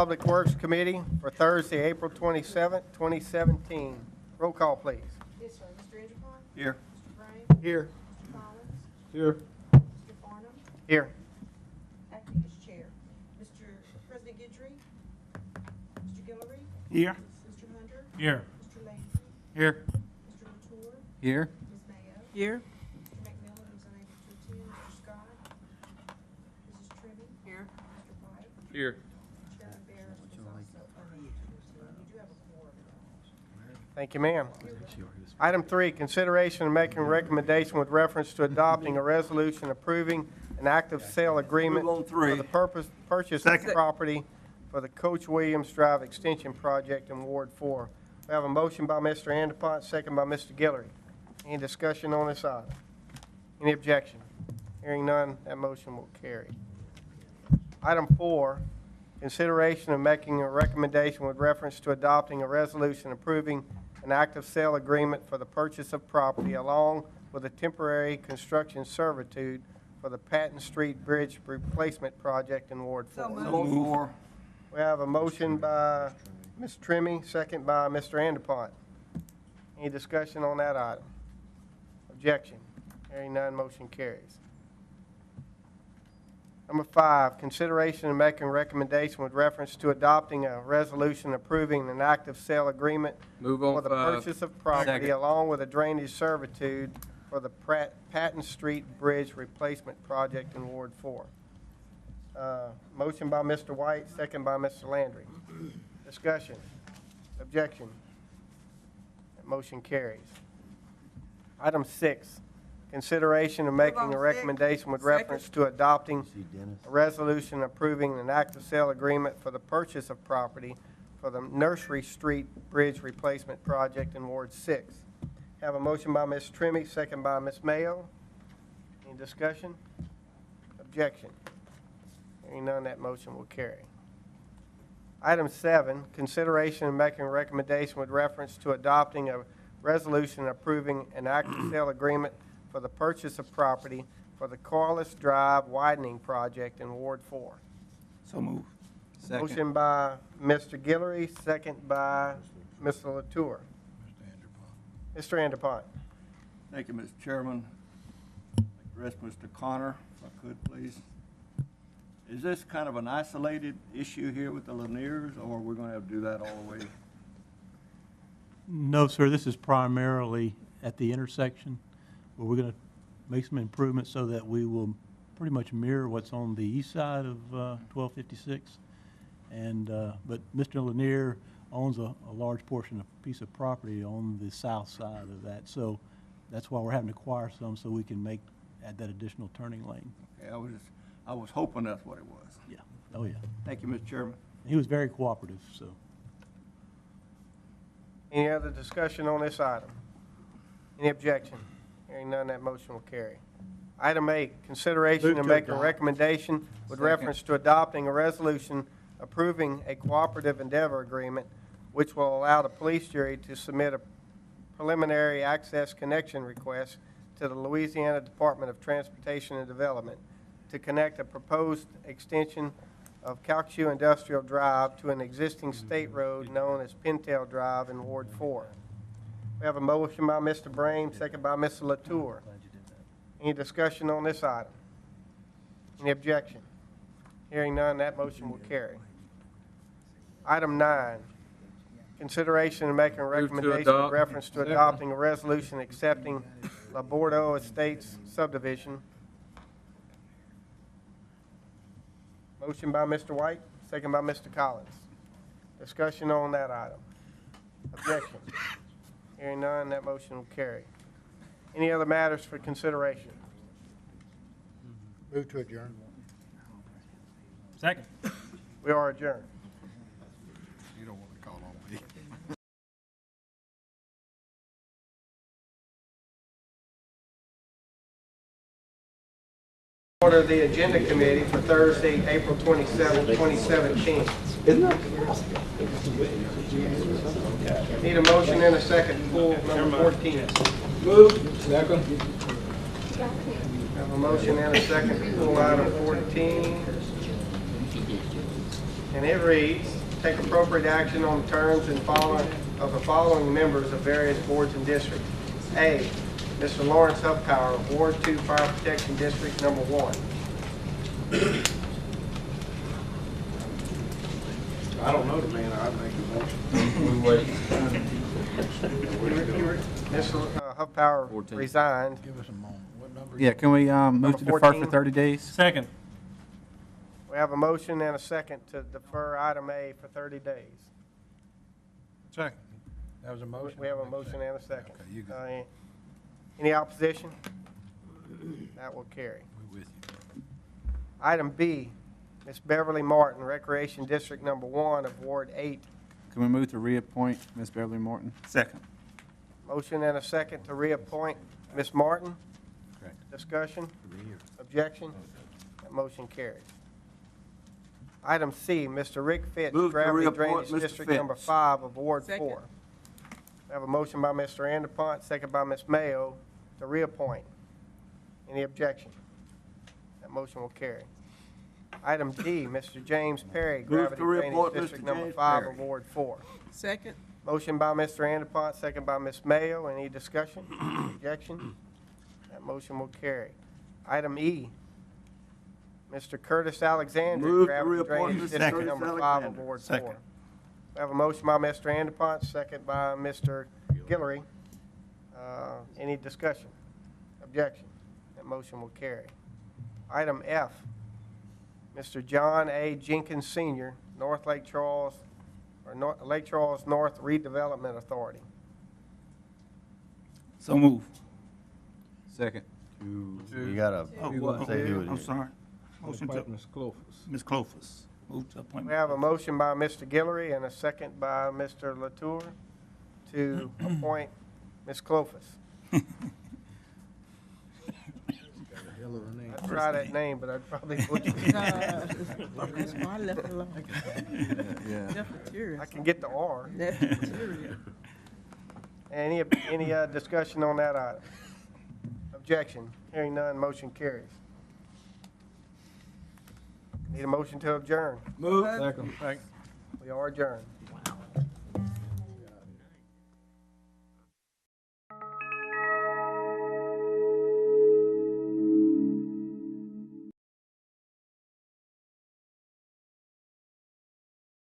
Public Works Committee for Thursday, April 27th, 2017. Roll call, please. Yes, sir. Mr. Edgepont? Here. Mr. Frame? Here. Mr. Collins? Here. Mr. Farnum? Here. Acting as chair. Mr. President Guidry? Mr. Guillory? Here. Mr. Hunter? Here. Mr. Landry? Here. Mr. Latour? Here. Ms. Mayo? Here. Mr. McMillan, who's unable to attend. Mr. Scott? Mrs. Trimmie? Here. Mr. White? Here. Chairman Barrett is also unable to attend. You do have a quorum. Thank you, ma'am. Item 3, consideration of making a recommendation with reference to adopting a resolution approving an active sale agreement Move on three. for the purchase Second. of property for the Coach Williams Drive Extension Project in Ward 4. We have a motion by Mr. Andepont, second by Mr. Guillory. Any discussion on this item? Any objection? Hearing none, that motion will carry. Item 4, consideration of making a recommendation with reference to adopting a resolution approving an active sale agreement for the purchase of property along with a temporary construction servitude for the Patton Street Bridge Replacement Project in Ward 4. Move. We have a motion by Ms. Trimmie, second by Mr. Andepont. Any discussion on that item? Objection? Hearing none, motion carries. Number 5, consideration of making a recommendation with reference to adopting a resolution approving an active sale agreement Move for on the five. purchase of property Second. along with a drainage servitude for the Patton Street Bridge Replacement Project in Ward 4. Motion by Mr. White, second by Mr. Landry. Discussion. Objection. That motion carries. Item 6, consideration of making on a six. recommendation with Second. reference to adopting a resolution approving an active sale agreement for the purchase of property for the Nursery Street Bridge Replacement Project in Ward 6. Have a motion by Ms. Trimmie, second by Ms. Mayo. Any discussion? Objection? Hearing none, that motion will carry. Item 7, consideration of making a recommendation with reference to adopting a resolution approving an active sale agreement for the purchase of property for the Corliss Drive Widening Project in Ward 4. So move. Motion by Mr. Guillory, second by Mr. Latour. Mr. Andepont. Thank you, Mr. Chairman. Address Mr. Connor, if I could, please. Is this kind of an isolated issue here with the Laniers, or we're going to have to do that all the way? No, sir, this is primarily at the intersection, where we're going to make some improvements so that we will pretty much mirror what's on the east side of 1256. But Mr. Lanier owns a large portion of piece of property on the south side of that, so that's why we're having to acquire some so we can add that additional turning lane. Okay, I was hoping that's what it was. Yeah, oh yeah. Thank you, Mr. Chairman. He was very cooperative, so. Any other discussion on this item? Any objection? Hearing none, that motion will carry. Item 8, consideration Move of to making a adopt. recommendation with Second. reference to adopting a resolution approving a cooperative endeavor agreement which will allow the police jury to submit a preliminary access connection request to the Louisiana Department of Transportation and Development to connect a proposed extension of Calcasieu Industrial Drive to an existing state road known as Pintail Drive in Ward 4. We have a motion by Mr. Brame, second by Mr. Latour. Any discussion on this item? Any objection? Hearing none, that motion will carry. Item 9, consideration of making a recommendation with reference to adopting a resolution accepting La Bordeaux Estates subdivision. Motion by Mr. White, second by Mr. Collins. Discussion on that item. Objection? Hearing none, that motion will carry. Any other matters for consideration? Move to adjourn. Second. We are adjourned. You don't want to call on me. Order the agenda committee for Thursday, April 27, 2017. Need a motion and a second to pull number 14. Move. Second. Have a motion and a second to pull item 14. And it reads, take appropriate action on the terms and of the following members of various boards and districts. A, Mr. Lawrence Huffpower, Ward 2 Fire Protection District Number 1. I don't know the man, I'd make a motion. We wait. Mr. Huffpower 14. resigned. Give us a moment. What number? Yeah, can we move to defer 14? for 30 days? Second. We have a motion and a second to defer item A for 30 days. Second. That was a motion? We have a motion and a second. Okay, you go. Any opposition? That will carry. We with you. Item B, Ms. Beverly Martin, Recreation District Number 1 of Ward 8. Can we move to reappoint Ms. Beverly Morton? Second. Motion and a second to reappoint Ms. Martin. Correct. Discussion? Objection? That motion carries. Item C, Mr. Rick Fitz, Move to Gravity reappoint Drainage Mr. District Number Fitz. 5 of Ward Second. 4. We have a motion by Mr. Anderpont, second by Ms. Mayo to reappoint. Any objection? That motion will carry. Item D, Mr. James Perry, to Gravity Drainage reappoint District Mr. Number James 5 Perry. of Ward 4. Second. Motion by Mr. Anderpont, second by Ms. Mayo. Any discussion? Objection? That motion will carry. Item E, Mr. Curtis Alexander, Move to Gravity reappoint Drainage Mr. District Curtis Number 5 of Alexander. Ward 4. Second. We have a motion by Mr. Anderpont, second by Mr. Guillory. Any discussion? Objection? That motion will carry. Item F, Mr. John A. Jenkins Sr., North Lake Charles, or Lake Charles North Redevelopment Authority. So move. Second. You gotta say who it I'm is. sorry. Motion to, Ms. Clofus. Ms. Clofus. Move to appointment. We have a motion by Mr. Guillory and a second by Mr. Latour to appoint Ms. Clofus. Hell of a name. I'd try that name, but I'd probably butcher it. That's why I left it alone. Yeah. Cafeteria. I can get the R. Cafeteria. Any discussion on that item? Objection? Hearing none, motion carries. Need a motion to adjourn. Move. Second. We are adjourned.